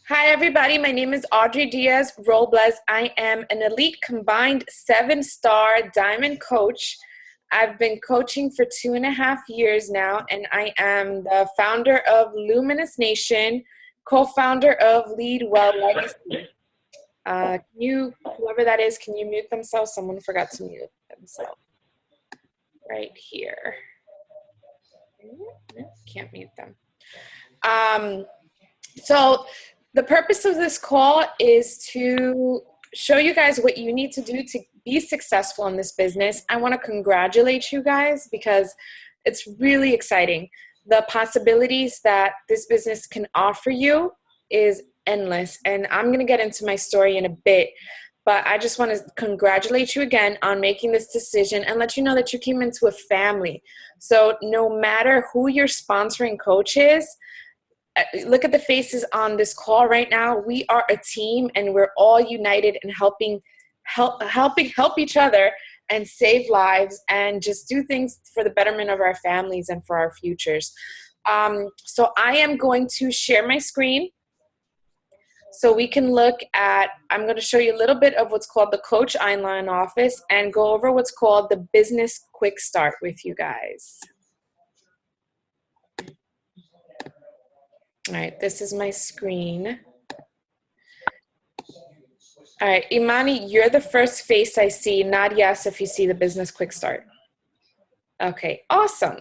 Hi, everybody. My name is Audrey Diaz Robles. I am an elite combined 7-star diamond coach. I've been coaching for 2.5 years now, and I am the founder of Luminous Nation, co-founder of Lead Well Legacy. Whoever that is, can you mute themselves? Someone forgot to mute themselves right here. Can't mute them. So the purpose of this call is to show you guys what you need to do to be successful in this business. I want to congratulate you guys because it's really exciting. The possibilities that this business can offer you is endless. And I'm going to get into my story in a bit, but I just want to congratulate you again on making this decision and let you know that you came into a family. So no matter who your sponsoring coach is, look at the faces on this call right now. We are a team and we're all united in helping help each other and save lives and just do things for the betterment of our families and for our futures. So I am going to share my screen so we can look at, I'm going to show you a little bit of what's called the Coach Online Office and go over what's called the Business Quick Start with you guys. All right, this is my screen. All right, Imani, you're the first face I see. Nod yes if you see the Business Quick Start. Okay, awesome.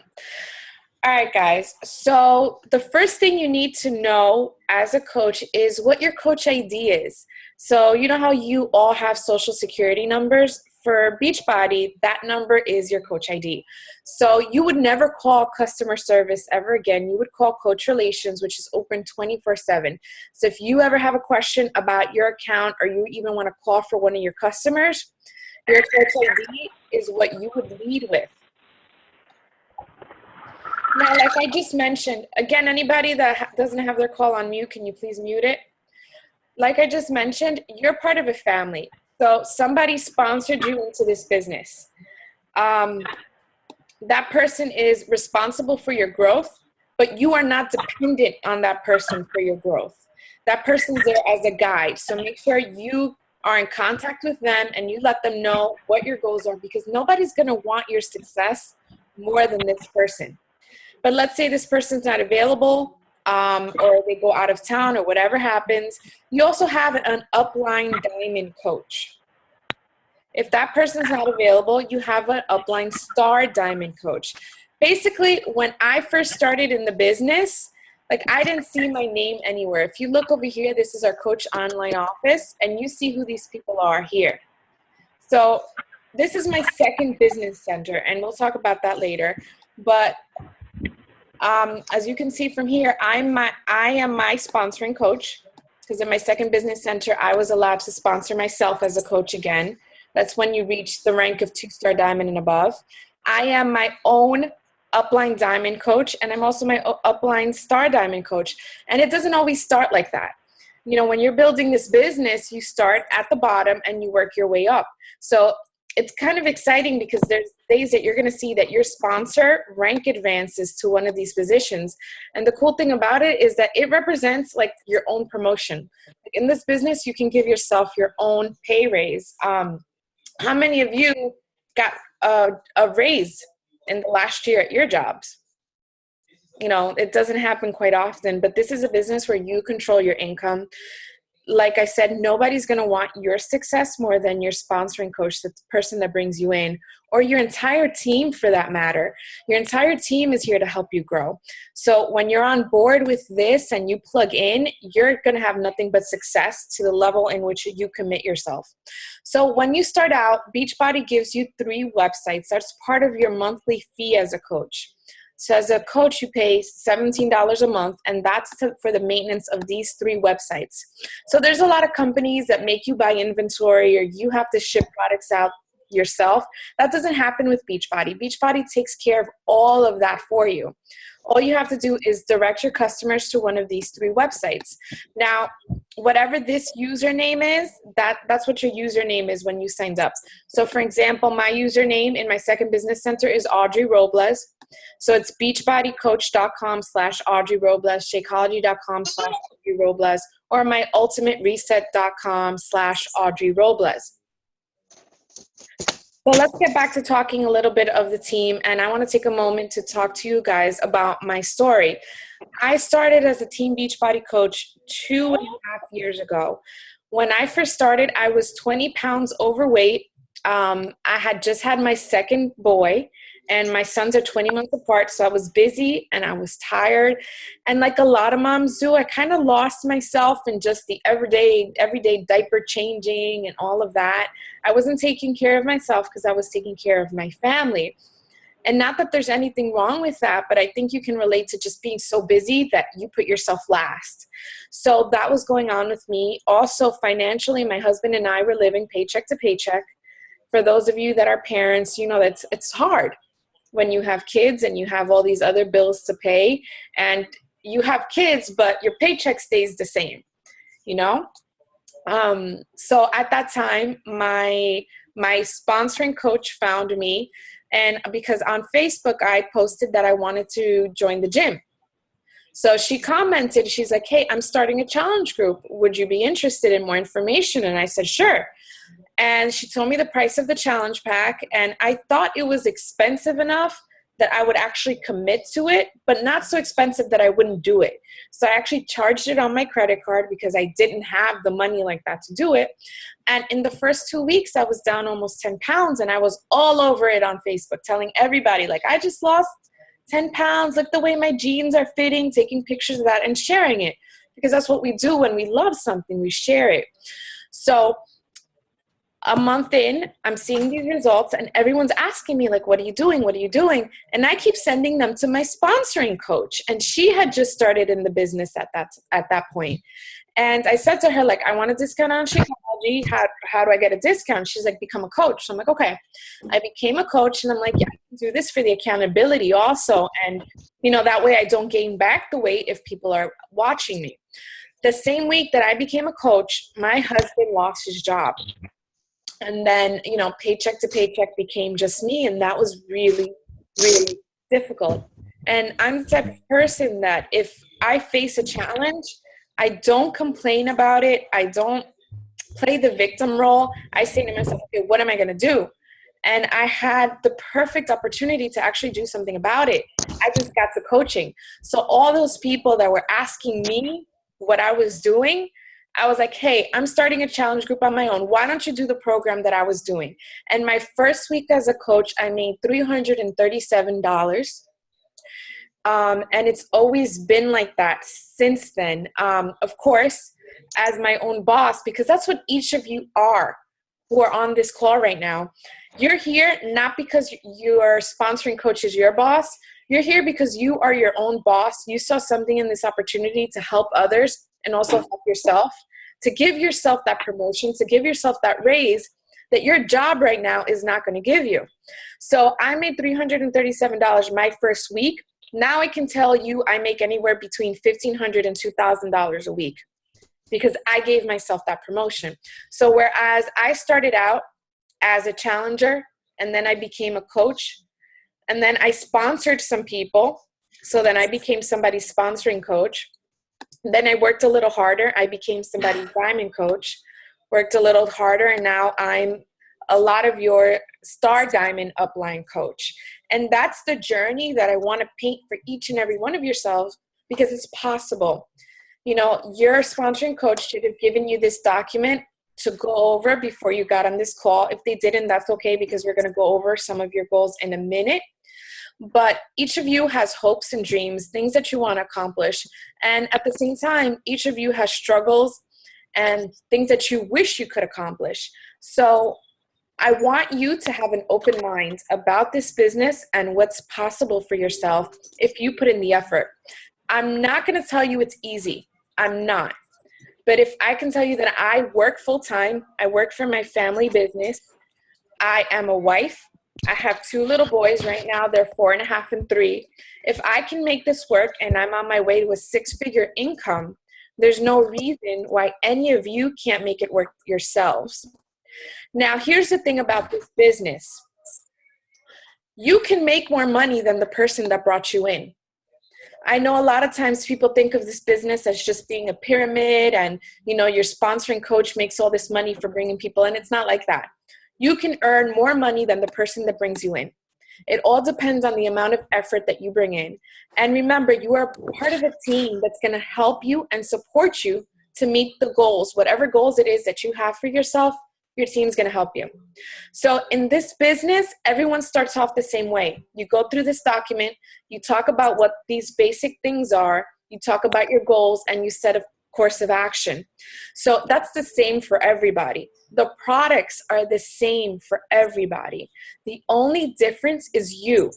All right, guys. So the first thing you need to know as a coach is what your coach ID is. So you know how you all have social security numbers? For Beachbody, that number is your coach ID. So you would never call customer service ever again. You would call Coach Relations, which is open 24/7. So if you ever have a question about your account or you even want to call for one of your customers, your coach ID is what you would lead with. Now, like I just mentioned, again, anybody that doesn't have their call on mute, can you please mute it? Like I just mentioned, you're part of a family. So somebody sponsored you into this business. That person is responsible for your growth, but you are not dependent on that person for your growth. That person's there as a guide. So make sure you are in contact with them and you let them know what your goals are, because nobody's going to want your success more than this person. But let's say this person's not available, or they go out of town or whatever happens. You also have an upline diamond coach. If that person's not available, you have an upline star diamond coach. Basically, when I first started in the business, like I didn't see my name anywhere. If you look over here, this is our Coach Online Office, and you see who these people are here. So this is my second business center, and we'll talk about that later. But as you can see from here, I am my sponsoring coach, because in my second business center, I was allowed to sponsor myself as a coach again. That's when you reach the rank of 2-star diamond and above. I am my own upline diamond coach, and I'm also my upline star diamond coach. And it doesn't always start like that. You know, when you're building this business, you start at the bottom and you work your way up. So it's kind of exciting because there's days that you're going to see that your sponsor rank advances to one of these positions. And the cool thing about it is that it represents like your own promotion. In this business, you can give yourself your own pay raise. How many of you got a raise in the last year at your jobs? You know, it doesn't happen quite often, but this is a business where you control your income. Like I said, nobody's going to want your success more than your sponsoring coach, the person that brings you in, or your entire team for that matter. Your entire team is here to help you grow. So when you're on board with this and you plug in, you're going to have nothing but success to the level in which you commit yourself. So when you start out, Beachbody gives you 3 websites. That's part of your monthly fee as a coach. So as a coach, you pay $17 a month, and that's for the maintenance of these 3 websites. So there's a lot of companies that make you buy inventory or you have to ship products out yourself. That doesn't happen with Beachbody. Beachbody takes care of all of that for you. All you have to do is direct your customers to one of these 3 websites. Now, whatever this username is, that's what your username is when you signed up. So for example, my username in my second business center is Audrey Robles. So it's beachbodycoach.com/Audrey Robles, Shakeology.com/Audrey Robles, or myultimatereset.com/Audrey Robles. So let's get back to talking a little bit of the team, and I want to take a moment to talk to you guys about my story. I started as a Team Beachbody coach 2.5 years ago. When I first started, I was 20 pounds overweight. I had just had my second boy, and my sons are 20 months apart, so I was busy and I was tired. And like a lot of moms do, I kind of lost myself in just the everyday diaper changing and all of that. I wasn't taking care of myself because I was taking care of my family. And not that there's anything wrong with that, but I think you can relate to just being so busy that you put yourself last. So that was going on with me. Also, financially, my husband and I were living paycheck to paycheck. For those of you that are parents, you know that it's hard when you have kids and you have all these other bills to pay, and you have kids, but your paycheck stays the same, you know? So at that time, my sponsoring coach found me, and because on Facebook, I posted that I wanted to join the gym. So she commented, she's like, hey, I'm starting a challenge group. Would you be interested in more information? And I said, sure. And she told me the price of the challenge pack, and I thought it was expensive enough that I would actually commit to it, but not so expensive that I wouldn't do it. So I actually charged it on my credit card because I didn't have the money like that to do it. And in the first 2 weeks, I was down almost 10 pounds, and I was all over it on Facebook, telling everybody, like, I just lost 10 pounds, look the way my jeans are fitting, taking pictures of that and sharing it, because that's what we do when we love something, we share it. So a month in, I'm seeing these results, and everyone's asking me, like, what are you doing? What are you doing? And I keep sending them to my sponsoring coach. And she had just started in the business at that point. And I said to her, like, I want a discount on Shakeology. How do I get a discount? She's like, become a coach. So I'm like, okay. I became a coach, and I'm like, yeah, I can do this for the accountability also. And, you know, that way I don't gain back the weight if people are watching me. The same week that I became a coach, my husband lost his job. And then, you know, paycheck to paycheck became just me. And that was really, really difficult. And I'm the type of person that if I face a challenge, I don't complain about it. I don't play the victim role. I say to myself, okay, what am I going to do? And I had the perfect opportunity to actually do something about it. I just got to coaching. So all those people that were asking me what I was doing, I was like, hey, I'm starting a challenge group on my own. Why don't you do the program that I was doing? And my first week as a coach, I made $337. And it's always been like that since then. Of course, as my own boss, because that's what each of you are who are on this call right now. You're here not because your sponsoring coach is your boss. You're here because you are your own boss. You saw something in this opportunity to help others and also help yourself, to give yourself that promotion, to give yourself that raise that your job right now is not going to give you. So I made $337 my first week. Now I can tell you I make anywhere between $1,500 and $2,000 a week because I gave myself that promotion. So whereas I started out as a challenger, and then I became a coach, and then I sponsored some people, so then I became somebody's sponsoring coach. Then I worked a little harder. I became somebody's diamond coach, worked a little harder, and now I'm a lot of your star diamond upline coach. And that's the journey that I want to paint for each and every one of yourselves, because it's possible. You know, your sponsoring coach should have given you this document to go over before you got on this call. If they didn't, that's okay, because we're going to go over some of your goals in a minute. But each of you has hopes and dreams, things that you want to accomplish. And at the same time, each of you has struggles and things that you wish you could accomplish. So I want you to have an open mind about this business and what's possible for yourself if you put in the effort. I'm not going to tell you it's easy. I'm not. But if I can tell you that I work full time, I work for my family business, I am a wife, I have 2 little boys right now, they're 4.5 and 3. If I can make this work and I'm on my way to a 6-figure income, there's no reason why any of you can't make it work yourselves. Now, here's the thing about this business. you can make more money than the person that brought you in. I know a lot of times people think of this business as just being a pyramid and, your sponsoring coach makes all this money for bringing people in. It's not like that. You can earn more money than the person that brings you in. It all depends on the amount of effort that you bring in. And remember, you are part of a team that's going to help you and support you to meet the goals, whatever goals it is that you have for yourself. Your team's going to help you. So in this business, everyone starts off the same way. You go through this document, you talk about what these basic things are, you talk about your goals, and you set a course of action. So that's the same for everybody. The products are the same for everybody. The only difference is you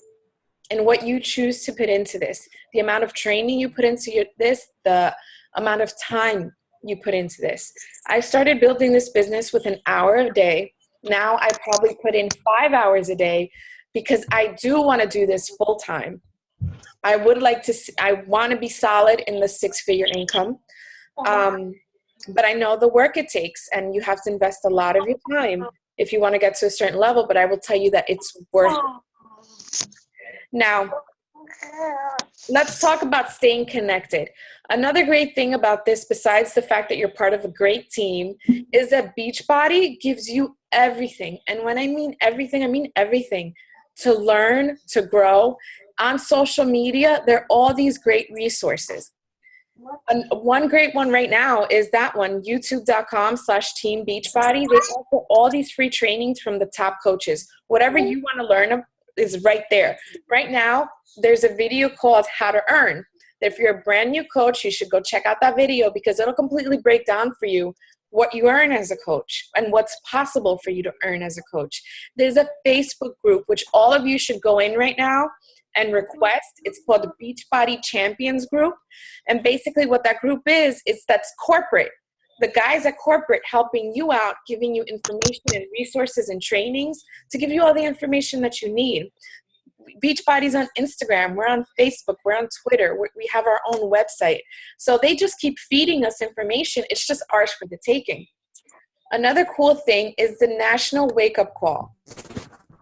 and what you choose to put into this, the amount of training you put into this, the amount of time you put into this. I started building this business with an hour a day. Now I probably put in 5 hours a day because I do want to do this full time. I want to be solid in the 6-figure income. But I know the work it takes, and you have to invest a lot of your time if you want to get to a certain level, but I will tell you that it's worth it. Now, let's talk about staying connected. Another great thing about this, besides the fact that you're part of a great team, is that Beachbody gives you everything. And when I mean everything, I mean everything. To learn, to grow. On social media, there are all these great resources. And one great one right now is that one, youtube.com/Team Beachbody. They offer all these free trainings from the top coaches. Whatever you want to learn is right there. Right now, there's a video called How to Earn. If you're a brand new coach, you should go check out that video because it'll completely break down for you what you earn as a coach and what's possible for you to earn as a coach. There's a Facebook group, which all of you should go in right now and request. It's called the Beachbody Champions Group. And basically what that group is that's corporate. The guys at corporate helping you out, giving you information and resources and trainings to give you all the information that you need. Beachbody's on Instagram, we're on Facebook, we're on Twitter, we have our own website. So they just keep feeding us information. It's just ours for the taking. Another cool thing is the National Wake Up Call.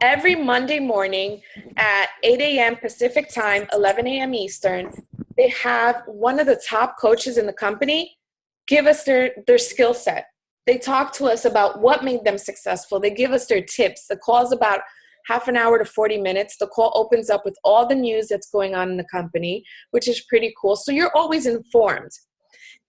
Every Monday morning at 8 a.m. Pacific time, 11 a.m. Eastern, they have one of the top coaches in the company give us their skill set. They talk to us about what made them successful. They give us their tips. The call's about half an hour to 40 minutes. The call opens up with all the news that's going on in the company, which is pretty cool. So you're always informed.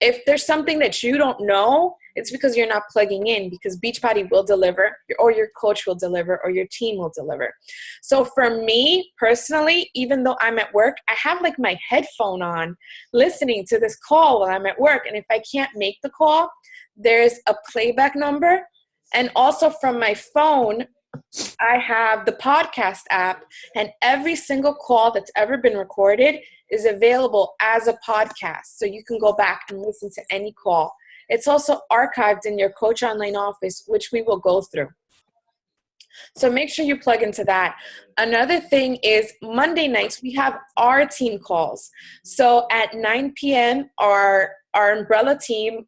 If there's something that you don't know, it's because you're not plugging in, because Beachbody will deliver, or your coach will deliver, or your team will deliver. So for me personally, even though I'm at work, I have like my headphone on listening to this call while I'm at work. And if I can't make the call, there's a playback number. And also from my phone, I have the podcast app, and every single call that's ever been recorded is available as a podcast. So you can go back and listen to any call. It's also archived in your Coach Online office, which we will go through. So make sure you plug into that. Another thing is Monday nights, we have our team calls. So at 9 p.m., our umbrella team,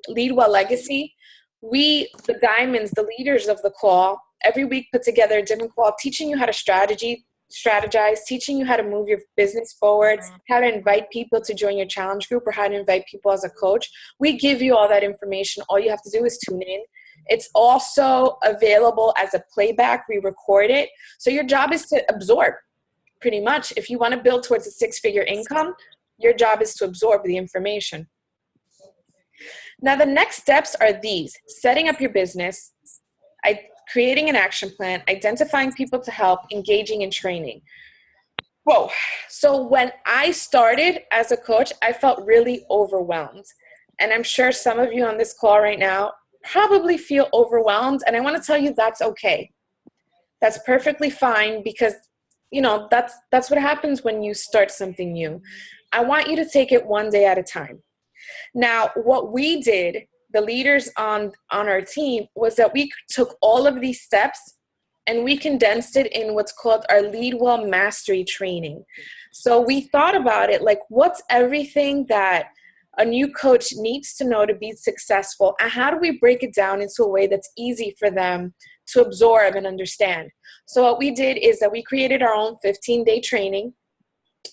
Lead Well Legacy, we, the diamonds, the leaders of the call, every week put together a different call, teaching you how to strategize, teaching you how to move your business forward, how to invite people to join your challenge group, or how to invite people as a coach. We give you all that information. All you have to do is tune in. It's also available as a playback. We record it. So your job is to absorb, pretty much. If you want to build towards a 6-figure income, your job is to absorb the information. Now, the next steps are these: setting up your business, creating an action plan, identifying people to help, engaging in training. Whoa. So when I started as a coach, I felt really overwhelmed. And I'm sure some of you on this call right now probably feel overwhelmed. And I want to tell you that's okay. That's perfectly fine, because, that's what happens when you start something new. I want you to take it one day at a time. Now, what we did, the leaders on our team, was that we took all of these steps and we condensed it in what's called our Lead Well Mastery training. So we thought about it like, what's everything that a new coach needs to know to be successful? And how do we break it down into a way that's easy for them to absorb and understand? So what we did is that we created our own 15-day training.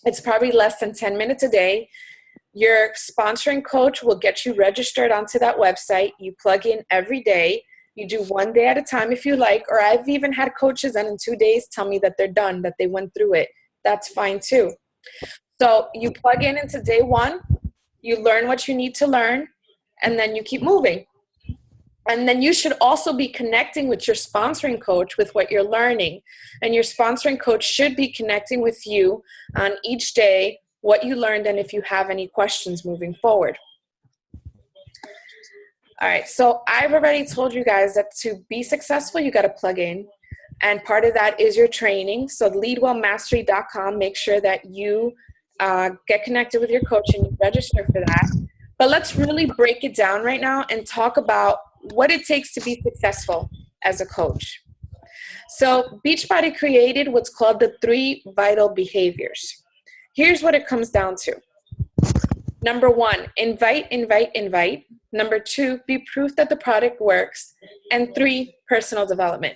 It's probably less than 10 minutes a day. Your sponsoring coach will get you registered onto that website. You plug in every day. You do one day at a time if you like, or I've even had coaches and in 2 days tell me that they're done, that they went through it. That's fine too. So you plug in into day one, you learn what you need to learn, and then you keep moving. And then you should also be connecting with your sponsoring coach with what you're learning. And your sponsoring coach should be connecting with you on each day, what you learned, and if you have any questions moving forward. All right, so I've already told you guys that to be successful, you got to plug in. And part of that is your training. So leadwellmastery.com, make sure that you get connected with your coach and you register for that. But let's really break it down right now and talk about what it takes to be successful as a coach. So Beachbody created what's called the 3 vital behaviors. Here's what it comes down to. Number 1, invite, invite, invite. Number 2, be proof that the product works. And 3, personal development.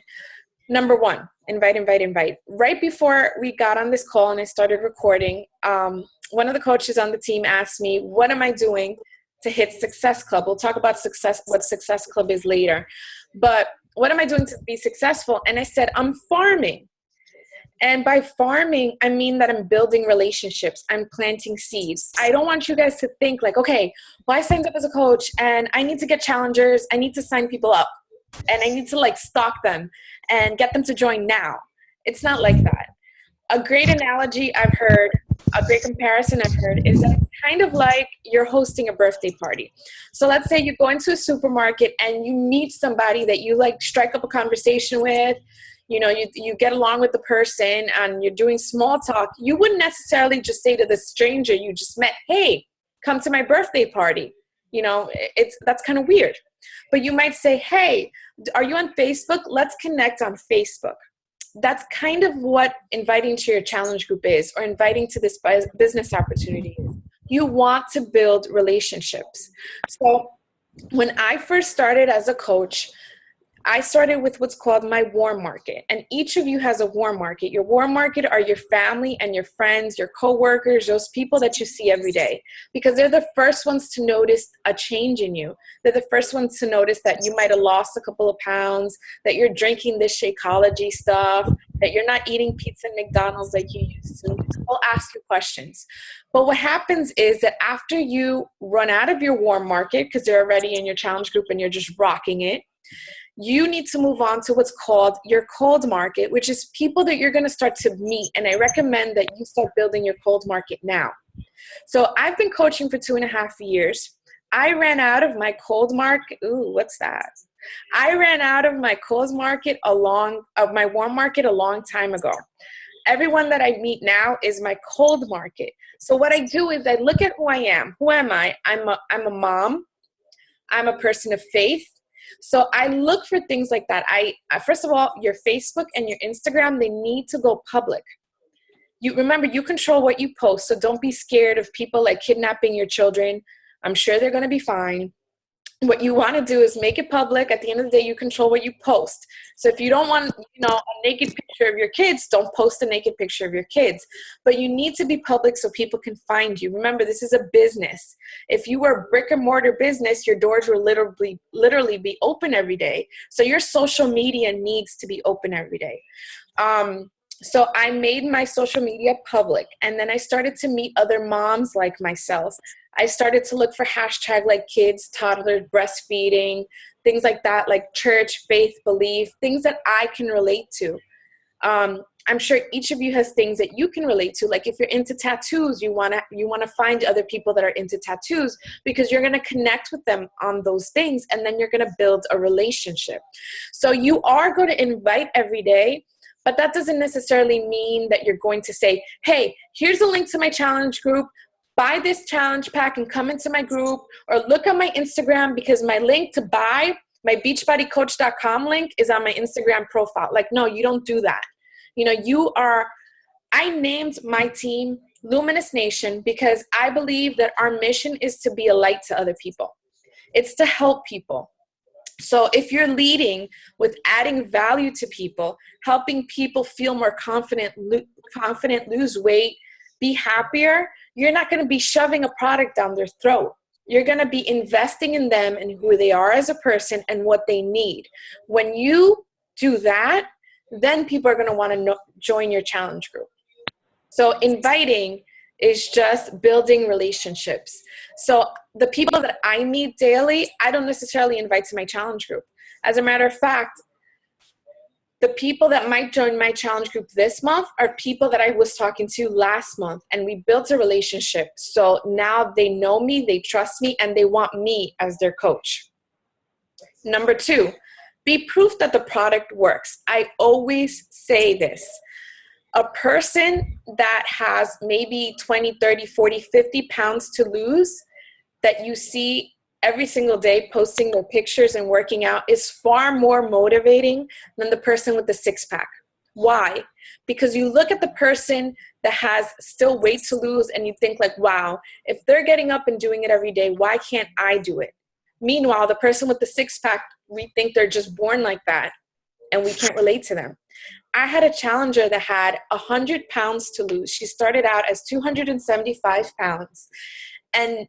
Number 1, invite, invite, invite. Right before we got on this call and I started recording, one of the coaches on the team asked me, what am I doing to hit Success Club? We'll talk about success, what Success Club is later. But what am I doing to be successful? And I said, I'm farming. And by farming, I mean that I'm building relationships. I'm planting seeds. I don't want you guys to think like, okay, well, I signed up as a coach and I need to get challengers. I need to sign people up and I need to like stalk them and get them to join now. It's not like that. A great analogy I've heard, a great comparison I've heard is that it's kind of like you're hosting a birthday party. So let's say you go into a supermarket and you meet somebody that you like strike up a conversation with. You know, you get along with the person and you're doing small talk. You wouldn't necessarily just say to the stranger you just met, hey, come to my birthday party. You know, that's kind of weird. But you might say, hey, are you on Facebook? Let's connect on Facebook. That's kind of what inviting to your challenge group is, or inviting to this business opportunity is. You want to build relationships. So when I first started as a coach, I started with what's called my warm market. And each of you has a warm market. Your warm market are your family and your friends, your coworkers, those people that you see every day. Because they're the first ones to notice a change in you. They're the first ones to notice that you might have lost a couple of pounds, that you're drinking this Shakeology stuff, that you're not eating pizza and McDonald's like you used to. They'll ask you questions. But what happens is that after you run out of your warm market, because they're already in your challenge group and you're just rocking it, you need to move on to what's called your cold market, which is people that you're going to start to meet. And I recommend that you start building your cold market now. So I've been coaching for 2.5 years. I ran out of my cold market. Ooh, what's that? I ran out of my cold market my warm market a long time ago. Everyone that I meet now is my cold market. So what I do is I look at who I am. Who am I? I'm a mom. I'm a person of faith. So I look for things like that. First of all, your Facebook and your Instagram, they need to go public. You remember, you control what you post. So don't be scared of people like kidnapping your children. I'm sure they're going to be fine. What you want to do is make it public. At the end of the day, you control what you post. So if you don't want, a naked picture of your kids, don't post a naked picture of your kids. But you need to be public so people can find you. Remember, this is a business. If you were a brick and mortar business, your doors will literally be open every day. So your social media needs to be open every day. So I made my social media public, and then I started to meet other moms like myself. I started to look for hashtag like kids, toddlers, breastfeeding, things like that, like church, faith, belief, things that I can relate to. I'm sure each of you has things that you can relate to. Like if you're into tattoos, you wanna find other people that are into tattoos, because you're gonna connect with them on those things, and then you're gonna build a relationship. So you are going to invite every day. But that doesn't necessarily mean that you're going to say, hey, here's a link to my challenge group. Buy this challenge pack and come into my group. Or look at my Instagram, because my link to buy my beachbodycoach.com link is on my Instagram profile. Like, no, you don't do that. I named my team Luminous Nation, because I believe that our mission is to be a light to other people. It's to help people. So if you're leading with adding value to people, helping people feel more confident, lose weight, be happier, you're not going to be shoving a product down their throat. You're going to be investing in them and who they are as a person and what they need. When you do that, then people are going to want to join your challenge group. So inviting is just building relationships. So the people that I meet daily, I don't necessarily invite to my challenge group. As a matter of fact, the people that might join my challenge group this month are people that I was talking to last month, and we built a relationship. So now they know me, they trust me, and they want me as their coach. Number 2, be proof that the product works. I always say this. A person that has maybe 20, 30, 40, 50 pounds to lose that you see every single day posting their pictures and working out is far more motivating than the person with the 6-pack. Why? Because you look at the person that has still weight to lose and you think like, wow, if they're getting up and doing it every day, why can't I do it? Meanwhile, the person with the 6-pack, we think they're just born like that and we can't relate to them. I had a challenger that had 100 pounds to lose. She started out as 275 pounds. And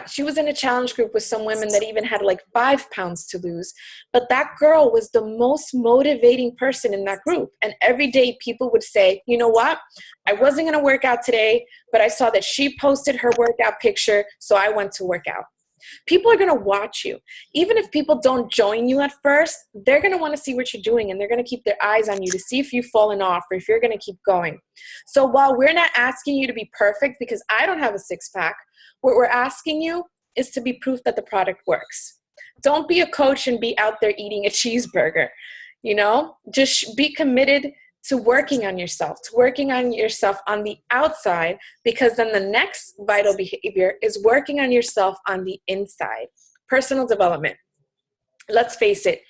she was in a challenge group with some women that even had like 5 pounds to lose. But that girl was the most motivating person in that group. And every day people would say, you know what? I wasn't going to work out today, but I saw that she posted her workout picture, so I went to work out. People are going to watch you. Even if people don't join you at first, they're going to want to see what you're doing, and they're going to keep their eyes on you to see if you've fallen off or if you're going to keep going. So while we're not asking you to be perfect, because I don't have a 6-pack, what we're asking you is to be proof that the product works. Don't be a coach and be out there eating a cheeseburger. Just be committed to working on yourself on the outside, because then the next vital behavior is working on yourself on the inside. Personal development. Let's face it,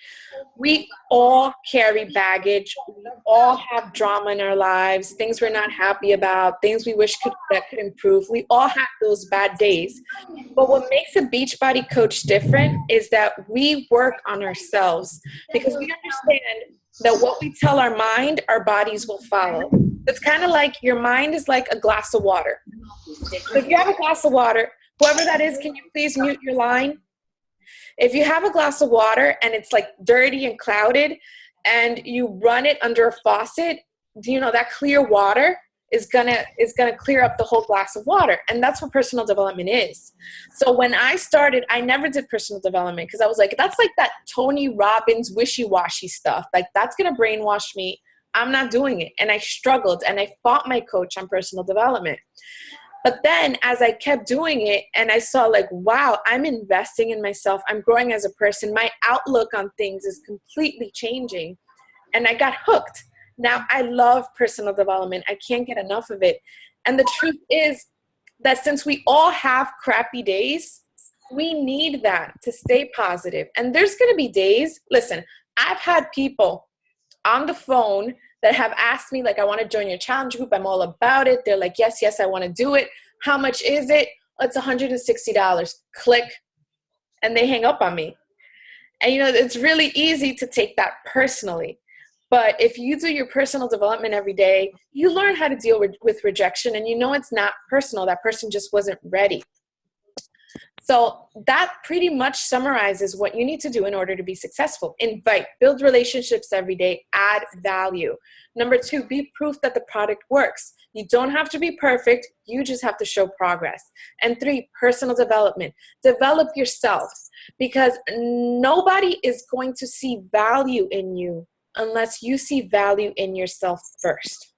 we all carry baggage. We all have drama in our lives, things we're not happy about, things we wish that could improve. We all have those bad days. But what makes a Beachbody coach different is that we work on ourselves, because we understand that what we tell our mind, our bodies will follow. It's kind of like your mind is like a glass of water. So if you have a glass of water, whoever that is, can you please mute your line? If you have a glass of water and it's like dirty and clouded and you run it under a faucet, that clear water is gonna clear up the whole glass of water. And that's what personal development is. So when I started, I never did personal development because I was like, that's like that Tony Robbins wishy-washy stuff. Like, that's gonna brainwash me. I'm not doing it. And I struggled and I fought my coach on personal development. But then as I kept doing it and I saw like, wow, I'm investing in myself. I'm growing as a person. My outlook on things is completely changing. And I got hooked. Now I love personal development. I can't get enough of it. And the truth is that since we all have crappy days, we need that to stay positive. And there's going to be days, listen, I've had people on the phone that have asked me, like, I want to join your challenge group. I'm all about it. They're like, yes, I want to do it. How much is it? It's $160. Click. And they hang up on me. And, it's really easy to take that personally. But if you do your personal development every day, you learn how to deal with rejection. And it's not personal. That person just wasn't ready. So that pretty much summarizes what you need to do in order to be successful. Invite, build relationships every day, add value. Number 2, be proof that the product works. You don't have to be perfect. You just have to show progress. And 3, personal development. Develop yourself, because nobody is going to see value in you unless you see value in yourself first.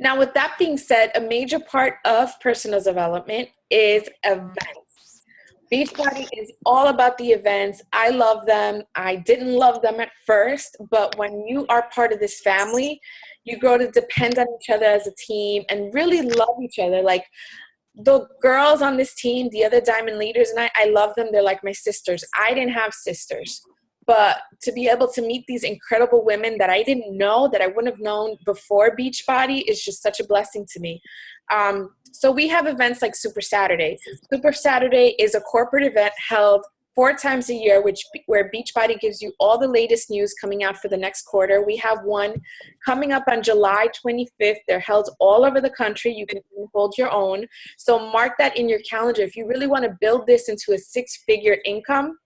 Now, with that being said, a major part of personal development is events. Beachbody is all about the events. I love them. I didn't love them at first, but when you are part of this family, you grow to depend on each other as a team and really love each other. Like the girls on this team, the other Diamond leaders, and I love them. They're like my sisters. I didn't have sisters. but to be able to meet these incredible women that I didn't know, that I wouldn't have known before Beachbody, is just such a blessing to me. So we have events like Super Saturday. Super Saturday is a corporate event held 4 times a year, where Beachbody gives you all the latest news coming out for the next quarter. We have one coming up on July 25th. They're held all over the country. You can hold your own. So mark that in your calendar. If you really want to build this into a 6-figure income,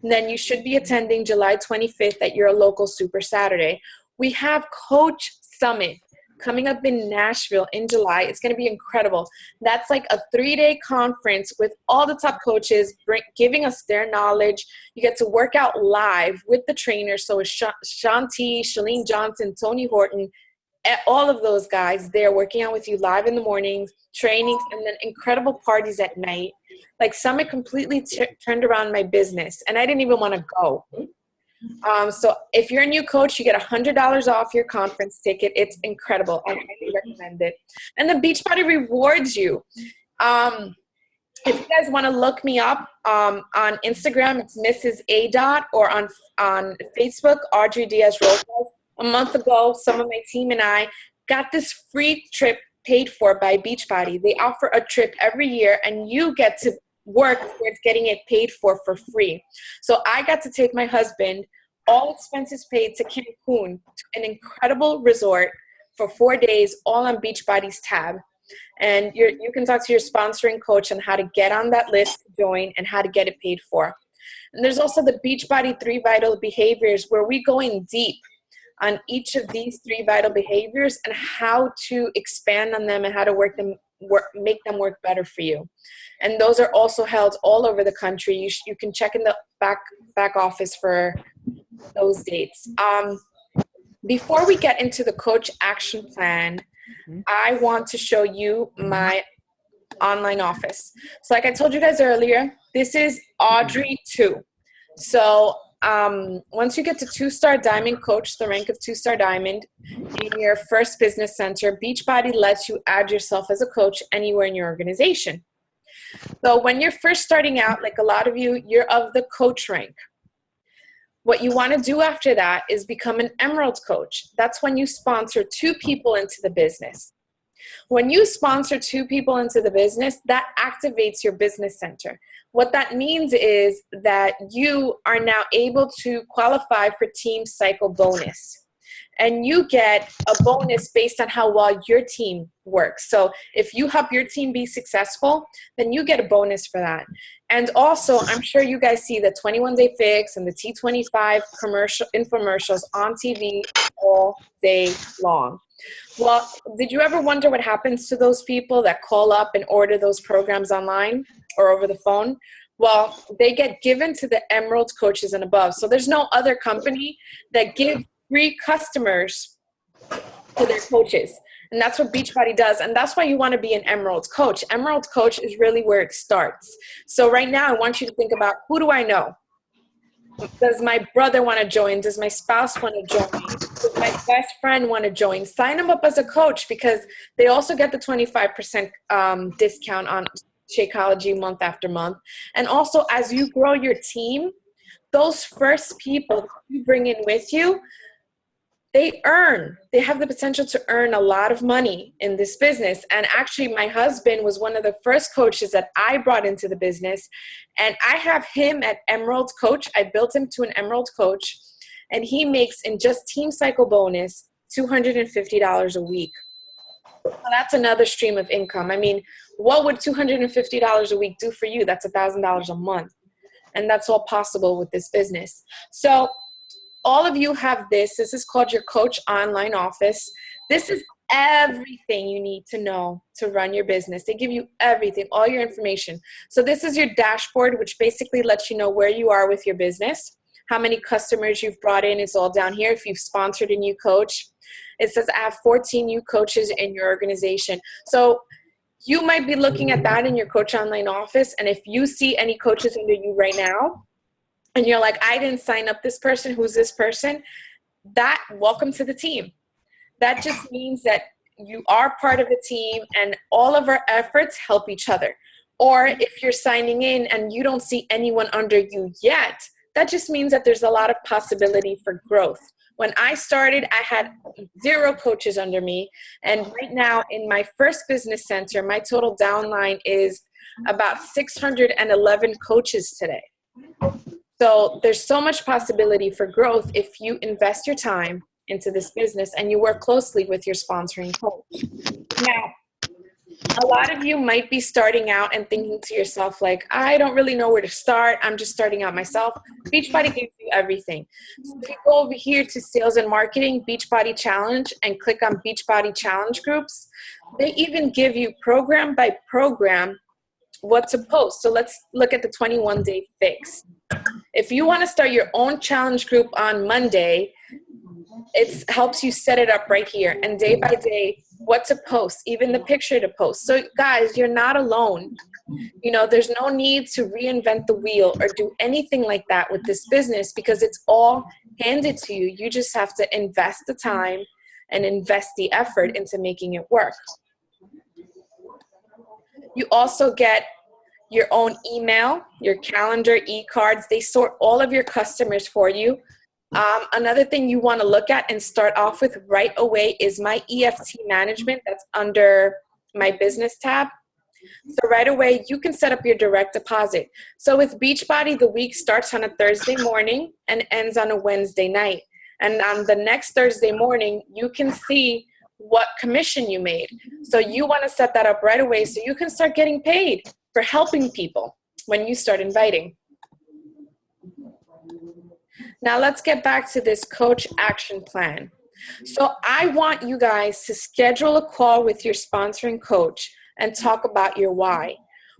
then you should be attending July 25th at your local Super Saturday. We have Coach Summit coming up in Nashville in July. It's going to be incredible. That's like a 3-day conference with all the top coaches giving us their knowledge. You get to work out live with the trainers. So it's Shanti, Shalene Johnson, Tony Horton, all of those guys. They're working out with you live in the mornings, trainings, and then incredible parties at night. Like Summit completely turned around my business, and I didn't even want to go. So if you're a new coach, you get $100 off your conference ticket. It's incredible. I highly recommend it. And the Beachbody rewards you. If you guys want to look me up on Instagram, it's Mrs. A. Dot, or on Facebook, Audrey Diaz Robles. A month ago, some of my team and I got this free trip paid for by Beachbody. They offer a trip every year, and you get to work towards getting it paid for free. So I got to take my husband, all expenses paid, to Cancun, an incredible resort for 4 days, all on Beachbody's tab. And you can talk to your sponsoring coach on how to get on that list to join and how to get it paid for. And there's also the Beachbody 3 Vital Behaviors, where we go in deep on each of these 3 vital behaviors and how to expand on them and how to make them work better for you. And those are also held all over the country. You can check in the back office for those dates. Before we get into the Coach Action Plan, I want to show you my online office. So like I told you guys earlier, this is Audrey 2. So once you get to 2-star Diamond Coach, the rank of 2-star Diamond, in your first business center, Beachbody lets you add yourself as a coach anywhere in your organization. So when you're first starting out, like a lot of you, you're of the coach rank. What you want to do after that is become an Emerald coach. That's when you sponsor 2 people into the business. When you sponsor 2 people into the business, that activates your business center. What that means is that you are now able to qualify for Team Cycle bonus. And you get a bonus based on how well your team works. So if you help your team be successful, then you get a bonus for that. And also, I'm sure you guys see the 21 Day Fix and the T25 infomercials on TV all day long. Well, did you ever wonder what happens to those people that call up and order those programs online or over the phone? Well, they get given to the Emerald coaches and above. So there's no other company that gives free customers to their coaches. And that's what Beachbody does. And that's why you want to be an Emerald coach. Emerald coach is really where it starts. So right now, I want you to think about, who do I know? Does my brother want to join? Does my spouse want to join? Does my best friend want to join? Sign them up as a coach, because they also get the 25% discount on Shakeology month after month. And also, as you grow your team, those first people that you bring in with you, they have the potential to earn a lot of money in this business. And actually, my husband was one of the first coaches that I brought into the business. And I have him at Emerald Coach. I built him to an Emerald Coach. And he makes, in just Team Cycle bonus, $250 a week. Well, that's another stream of income. I mean, what would $250 a week do for you? That's $1,000 a month. And that's all possible with this business. So all of you have this. This is called your Coach Online Office. This is everything you need to know to run your business. They give you everything, all your information. So this is your dashboard, which basically lets you know where you are with your business, how many customers you've brought in. It's all down here. If you've sponsored a new coach, it says I have 14 new coaches in your organization. So you might be looking at that in your Coach Online Office. And if you see any coaches under you right now, and you're like, I didn't sign up this person, who's this person? Welcome to the team. That just means that you are part of the team, and all of our efforts help each other. Or if you're signing in and you don't see anyone under you yet, that just means that there's a lot of possibility for growth. When I started, I had 0 coaches under me. And right now in my first business center, my total downline is about 611 coaches today. So there's so much possibility for growth if you invest your time into this business and you work closely with your sponsoring coach. Now, a lot of you might be starting out and thinking to yourself, like, I don't really know where to start. I'm just starting out myself. Beachbody gives you everything. So if you go over here to sales and marketing, Beachbody Challenge, and click on Beachbody Challenge groups, they even give you program by program what to post. So let's look at the 21-day fix. If you want to start your own challenge group on Monday, it helps you set it up right here, and day by day what to post, even the picture to post. So guys, you're not alone. You know, there's no need to reinvent the wheel or do anything like that with this business, because it's all handed to you. You just have to invest the time and invest the effort into making it work. You also get your own email, your calendar, e-cards. They sort all of your customers for you. Another thing you want to look at and start off with right away is my EFT management that's under my business tab. So right away, you can set up your direct deposit. So with Beachbody, the week starts on a Thursday morning and ends on a Wednesday night. And on the next Thursday morning, you can see what commission you made. So you want to set that up right away so you can start getting paid for helping people when you start inviting. Now let's get back to this coach action plan. So I want you guys to schedule a call with your sponsoring coach and talk about your why.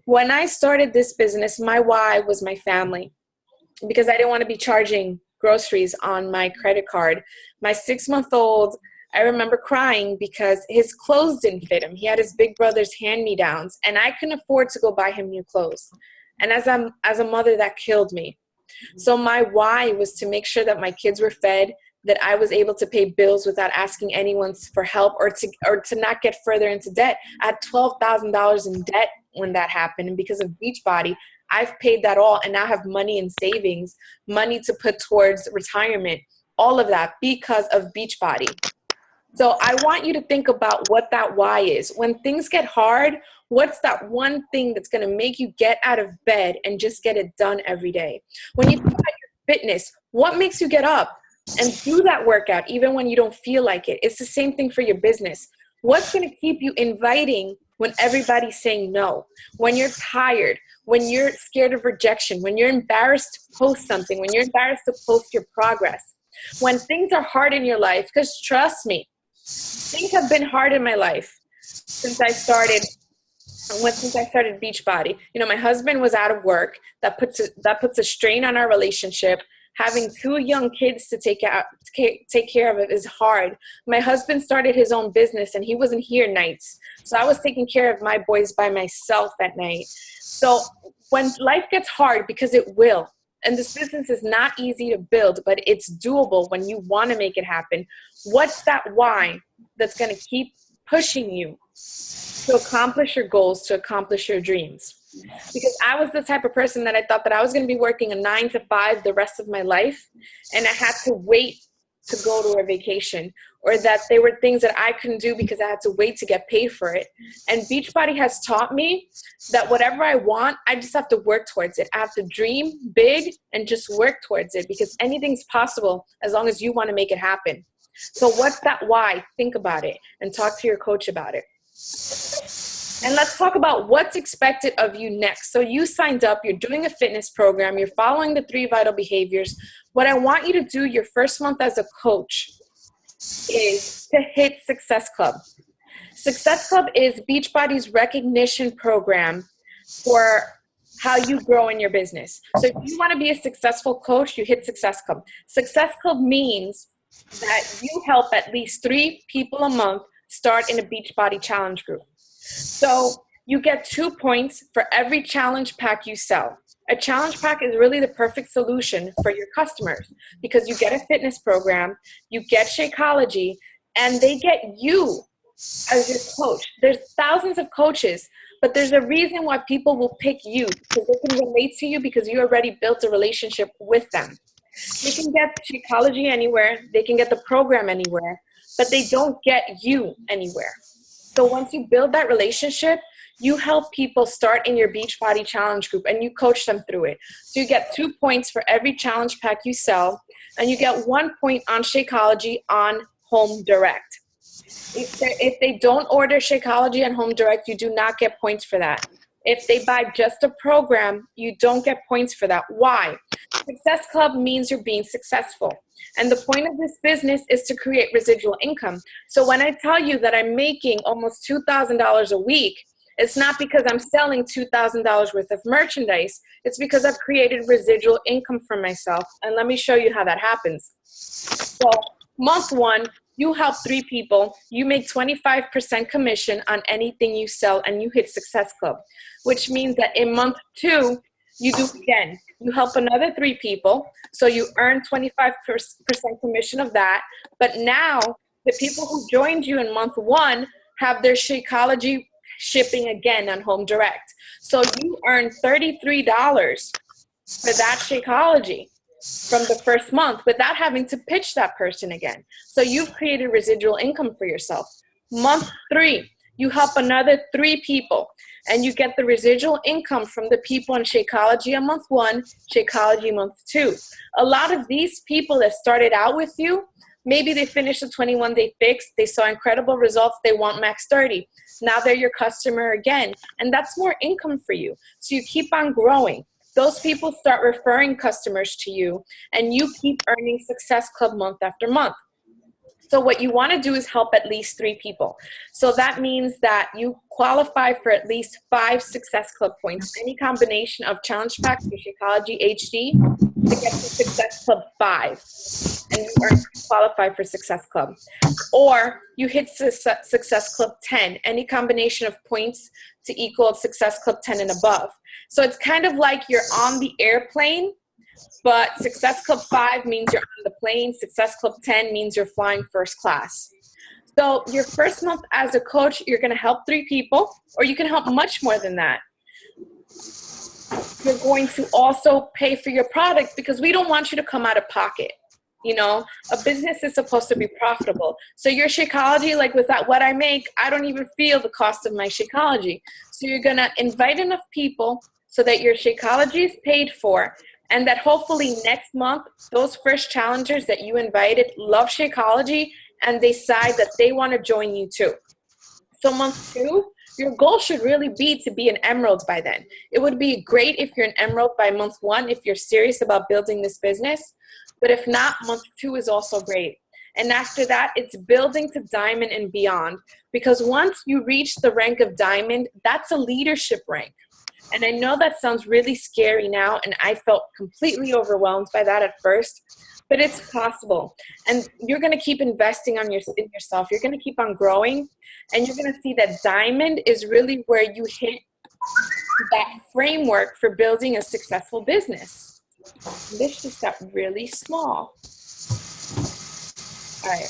When I started this business, my why was my family, because I didn't want to be charging groceries on my credit card. My 6-month-old, I remember crying because his clothes didn't fit him. He had his big brother's hand-me-downs, and I couldn't afford to go buy him new clothes. And as a mother, that killed me. So my why was to make sure that my kids were fed, that I was able to pay bills without asking anyone for help, or to not get further into debt. I had $12,000 in debt when that happened. And because of Beachbody, I've paid that all and now have money in savings, money to put towards retirement, all of that because of Beachbody. So I want you to think about what that why is. When things get hard, what's that one thing that's going to make you get out of bed and just get it done every day? When you think about your fitness, what makes you get up and do that workout even when you don't feel like it? It's the same thing for your business. What's going to keep you inviting when everybody's saying no? When you're tired, when you're scared of rejection, when you're embarrassed to post something, when you're embarrassed to post your progress, when things are hard in your life, because trust me, things have been hard in my life since I started Beachbody. You know, my husband was out of work. That puts a strain on our relationship. Having 2 young kids to take care of it is hard. My husband started his own business and he wasn't here nights. So I was taking care of my boys by myself at night. So when life gets hard, because it will, and this business is not easy to build, but it's doable when you want to make it happen. What's that why that's going to keep pushing you to accomplish your goals, to accomplish your dreams? Because I was the type of person that I thought that I was going to be working a 9 to 5 the rest of my life, and I had to wait to go to a vacation, or that there were things that I couldn't do because I had to wait to get paid for it. And Beachbody has taught me that whatever I want, I just have to work towards it. I have to dream big and just work towards it, because anything's possible as long as you want to make it happen. So what's that why? Think about it and talk to your coach about it. And let's talk about what's expected of you next. So you signed up, you're doing a fitness program, you're following the 3 vital behaviors. What I want you to do your first month as a coach is to hit Success Club. Success Club is Beachbody's recognition program for how you grow in your business. So if you want to be a successful coach, you hit Success Club. Success Club means that you help at least 3 people a month start in a Beachbody challenge group. So you get 2 points for every challenge pack you sell. A challenge pack is really the perfect solution for your customers, because you get a fitness program, you get Shakeology, and they get you as your coach. There's thousands of coaches, But there's a reason why people will pick you, because they can relate to you because you already built a relationship with them. They can get Shakeology anywhere, they can get the program anywhere, but they don't get you anywhere. So once you build that relationship, you help people start in your Beachbody Challenge group and you coach them through it. So you get 2 points for every challenge pack you sell, and you get 1 point on Shakeology on Home Direct. If they don't order Shakeology on Home Direct, you do not get points for that. If they buy just a program, you don't get points for that. Why? Success Club means you're being successful. And the point of this business is to create residual income. So when I tell you that I'm making almost $2,000 a week, it's not because I'm selling $2,000 worth of merchandise. It's because I've created residual income for myself. And let me show you how that happens. So month 1, you help 3 people. You make 25% commission on anything you sell, and you hit Success Club, which means that in month 2, you do it again. You help another 3 people, so you earn 25% commission of that. But now the people who joined you in month 1 have their Shakeology shipping again on Home Direct. So you earn $33 for that Shakeology from the first month without having to pitch that person again. So you've created residual income for yourself. Month 3, you help another 3 people, and you get the residual income from the people in Shakeology on month 1, Shakeology month 2. A lot of these people that started out with you, maybe they finished a 21-day fix, they saw incredible results, they want max 30. Now they're your customer again, and that's more income for you. So you keep on growing. Those people start referring customers to you, and you keep earning Success Club month after month. So what you want to do is help at least 3 people. So that means that you qualify for at least 5 Success Club points, any combination of challenge packs or Shakeology HD to get to Success Club 5, and you are qualified for Success Club. Or you hit Success Club 10, any combination of points to equal Success Club 10 and above. So it's kind of like you're on the airplane, but Success Club 5 means you're on the plane. Success Club 10 means you're flying first class. So your first month as a coach, you're going to help 3 people, or you can help much more than that. You're going to also pay for your product because we don't want you to come out of pocket. You know, a business is supposed to be profitable. So your Shakeology, like with that, what I make, I don't even feel the cost of my Shakeology. So you're going to invite enough people so that your Shakeology is paid for, and that hopefully next month, those first challengers that you invited love Shakeology and decide that they want to join you too. So month 2, your goal should really be to be an emerald by then. It would be great if you're an emerald by month 1 if you're serious about building this business. But if not, month 2 is also great. And after that, it's building to diamond and beyond. Because once you reach the rank of diamond, that's a leadership rank. And I know that sounds really scary now, and I felt completely overwhelmed by that at first, but it's possible. And you're going to keep investing in yourself. You're going to keep on growing, and you're going to see that diamond is really where you hit that framework for building a successful business. This just got really small. All right.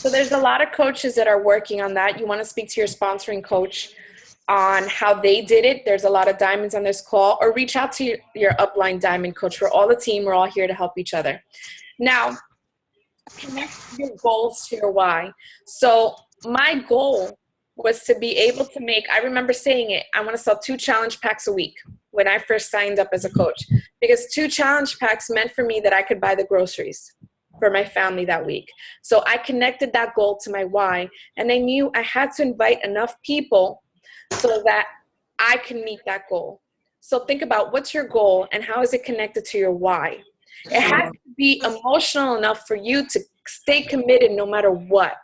So there's a lot of coaches that are working on that. You want to speak to your sponsoring coach on how they did it. There's a lot of diamonds on this call, or reach out to your upline diamond coach. We're all a team. We're all here to help each other. Now, connect your goals to your why. So my goal was to be able to make, I remember saying it, I want to sell 2 challenge packs a week when I first signed up as a coach, because 2 challenge packs meant for me that I could buy the groceries for my family that week. So I connected that goal to my why, and I knew I had to invite enough people so that I can meet that goal. So think about, what's your goal and how is it connected to your why? It has to be emotional enough for you to stay committed no matter what.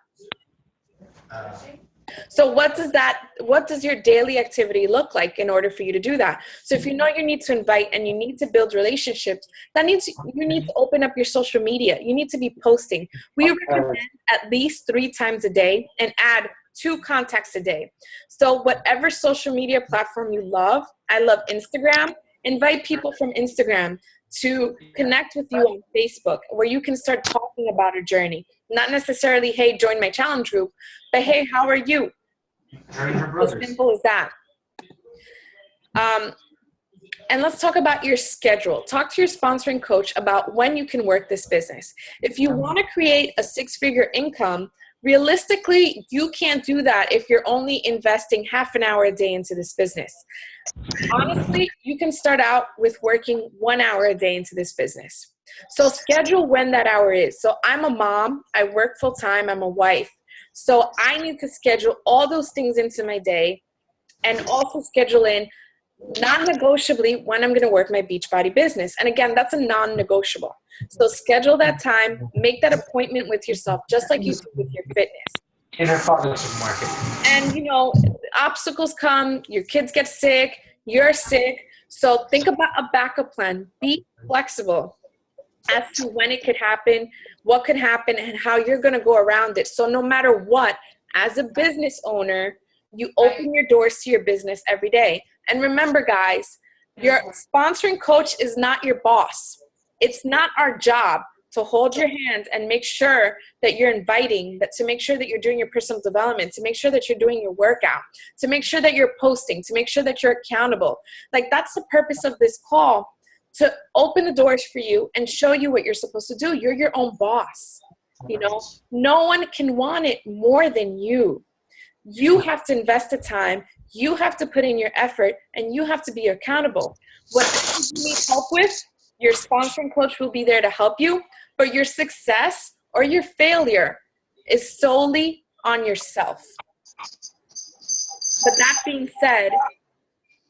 So what does your daily activity look like in order for you to do that? So if you know you need to invite and you need to build relationships, you need to open up your social media. You need to be posting. We recommend at least 3 times a day and add 2 contacts a day. So whatever social media platform you love, I love Instagram. Invite people from Instagram to connect with you on Facebook, where you can start talking about a journey. Not necessarily, hey, join my challenge group, but hey, how are you? As simple as that. And let's talk about your schedule. Talk to your sponsoring coach about when you can work this business. If you want to create a 6-figure income, realistically, you can't do that if you're only investing half an hour a day into this business. Honestly, you can start out with working 1 hour a day into this business. So schedule when that hour is. So I'm a mom, I work full time, I'm a wife. So I need to schedule all those things into my day and also schedule in non-negotiably when I'm going to work my Beachbody business. And again, that's a non-negotiable. So schedule that time, make that appointment with yourself, just like you do with your fitness. In our partnership market. And, you know, obstacles come, your kids get sick, you're sick. So think about a backup plan. Be flexible as to when it could happen, what could happen, and how you're going to go around it. So no matter what, as a business owner, you open your doors to your business every day. And remember, guys, your sponsoring coach is not your boss. It's not our job to hold your hand and make sure that you're inviting, that to make sure that you're doing your personal development, to make sure that you're doing your workout, to make sure that you're posting, to make sure that you're accountable. Like, that's the purpose of this call, to open the doors for you and show you what you're supposed to do. You're your own boss. You know, no one can want it more than you. You have to invest the time, you have to put in your effort, and you have to be accountable. Whatever you need help with, your sponsoring coach will be there to help you, but your success or your failure is solely on yourself. But that being said,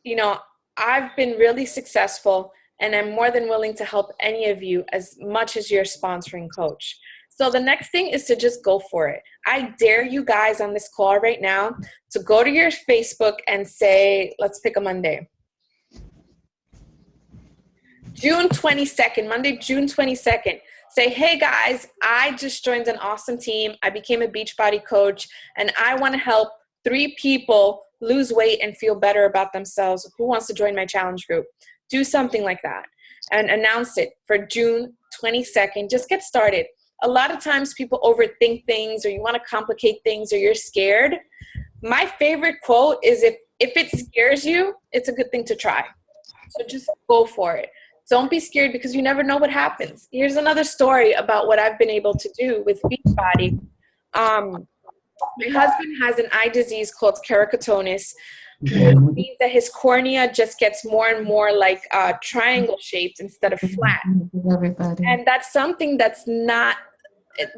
you know, I've been really successful, and I'm more than willing to help any of you as much as your sponsoring coach. So the next thing is to just go for it. I dare you guys on this call right now to go to your Facebook and say, let's pick a Monday. June 22nd, Monday, June 22nd. Say, hey guys, I just joined an awesome team. I became a Beachbody coach, and I want to help 3 people lose weight and feel better about themselves. Who wants to join my challenge group? Do something like that and announce it for June 22nd. Just get started. A lot of times people overthink things, or you want to complicate things, or you're scared. My favorite quote is, if it scares you, it's a good thing to try. So just go for it. Don't be scared, because you never know what happens. Here's another story about what I've been able to do with Beachbody. My husband has an eye disease called keratoconus, which means that his cornea just gets more and more like triangle shaped instead of flat. And that's something that's not,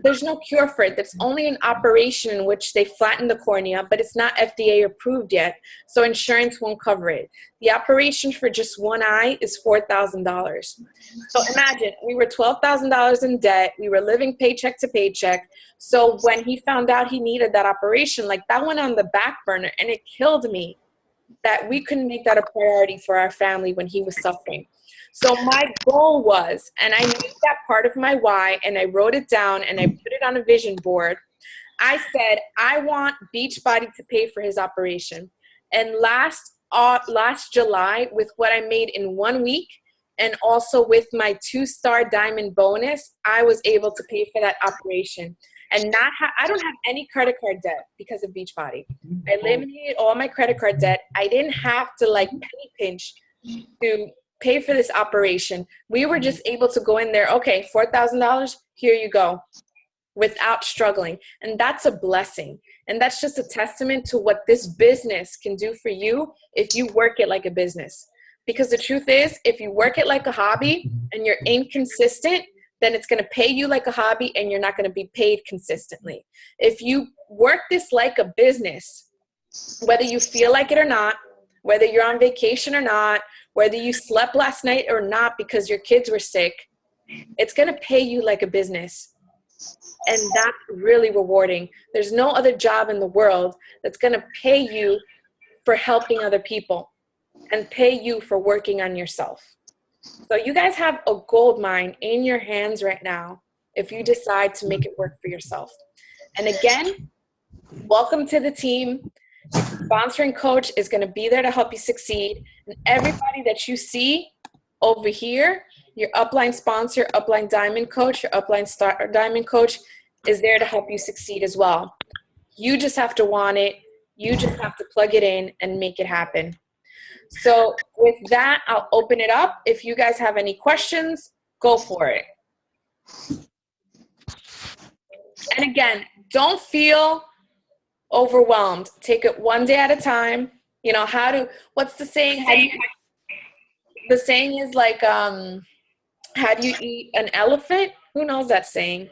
there's no cure for it. There's only an operation in which they flatten the cornea, but it's not FDA approved yet, so insurance won't cover it. The operation for just one eye is $4,000. So imagine, we were $12,000 in debt. We were living paycheck to paycheck. So when he found out he needed that operation, like, that went on the back burner, and it killed me that we couldn't make that a priority for our family when he was suffering. So my goal was, and I made that part of my why, and I wrote it down and I put it on a vision board. I said, I want Beachbody to pay for his operation. And last July, with what I made in 1 week, and also with my 2-star diamond bonus, I was able to pay for that operation. And I don't have any credit card debt because of Beachbody. I eliminated all my credit card debt. I didn't have to like penny pinch to pay for this operation. We were just able to go in there, okay, $4,000, here you go, without struggling. And that's a blessing. And that's just a testament to what this business can do for you if you work it like a business. Because the truth is, if you work it like a hobby and you're inconsistent, then it's going to pay you like a hobby and you're not going to be paid consistently. If you work this like a business, whether you feel like it or not, whether you're on vacation or not, whether you slept last night or not because your kids were sick, it's going to pay you like a business. And that's really rewarding. There's no other job in the world that's going to pay you for helping other people and pay you for working on yourself. So you guys have a gold mine in your hands right now if you decide to make it work for yourself. And again, welcome to the team. Sponsoring coach is going to be there to help you succeed. And everybody that you see over here, your upline sponsor, upline diamond coach, your upline star diamond coach is there to help you succeed as well. You just have to want it. You just have to plug it in and make it happen. So with that, I'll open it up. If you guys have any questions, go for it. And again, don't feel overwhelmed. Take it one day at a time. You know, what's the saying? The saying is like, how do you eat an elephant? Who knows that saying?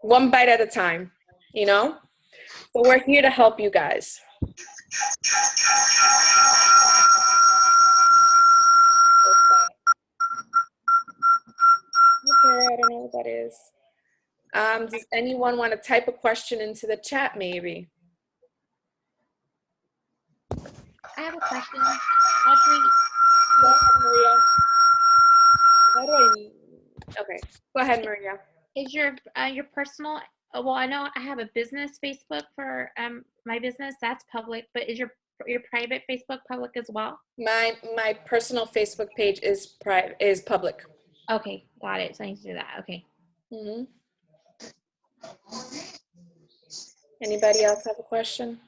One bite at a time, you know? So we're here to help you guys. Okay, I don't know what that is. Does anyone want to type a question into the chat, maybe? I have a question. Audrey, Go ahead, Maria. How do I? Okay, go ahead, Maria. is your personal? Well, I know I have a business Facebook for my business. That's public, but is your private Facebook public as well? My personal Facebook page is public. Okay, got it. So I need to do that. Okay. Mm-hmm. Anybody else have a question?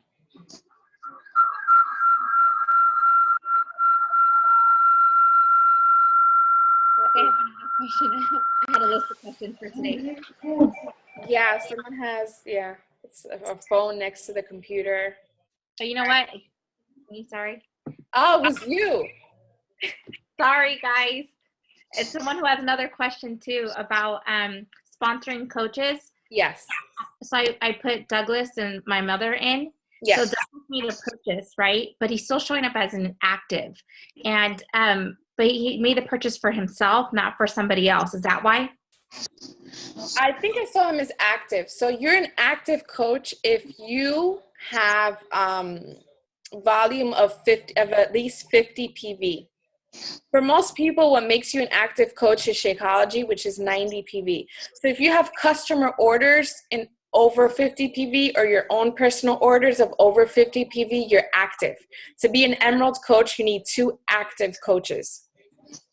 I have another question. I had a list of questions for today. Yeah, someone has, yeah, it's a phone next to the computer. So you know what? Sorry. Oh, it was you. Sorry, guys. It's someone who has another question too about sponsoring coaches. Yes. So I put Douglas and my mother in. Yes. So Douglas made a purchase, right? But he's still showing up as an active. And but he made the purchase for himself, not for somebody else. Is that why? I think I saw him as active. So you're an active coach if you have volume of at least 50 PV. For most people, what makes you an active coach is Shakeology, which is 90 PV. So if you have customer orders in over 50 PV or your own personal orders of over 50 PV, you're active. To be an Emerald coach, you need 2 active coaches.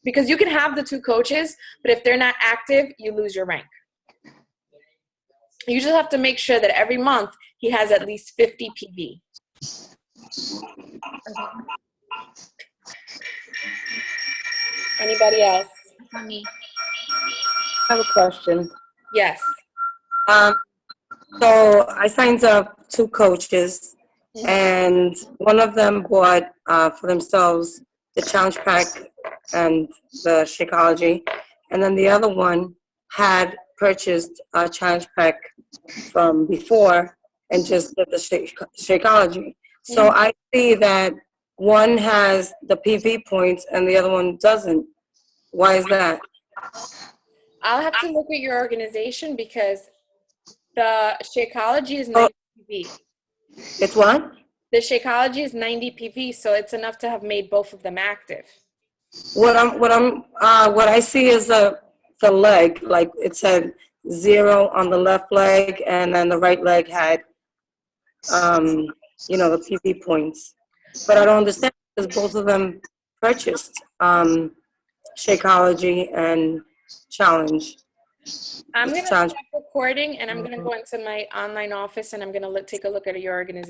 Because you can have the 2 coaches, but if they're not active, you lose your rank. You just have to make sure that every month he has at least 50 PV. Okay. Anybody else? For me. I have a question. Yes. So I signed up 2 coaches, and one of them bought for themselves the challenge pack and the Shakeology, and then the other one had purchased a challenge pack from before and just did the Shakeology. So I see that one has the PV points and the other one doesn't. Why is that? I'll have to look at your organization because the Shakeology is 90 PV. It's what? The Shakeology is 90 PV, so it's enough to have made both of them active. What I see is the leg, like it said 0 on the left leg, and then the right leg had, the PV points. But I don't understand because both of them purchased Shakeology and Challenge. I'm going to stop recording and I'm going to go into my online office and I'm going to take a look at your organization.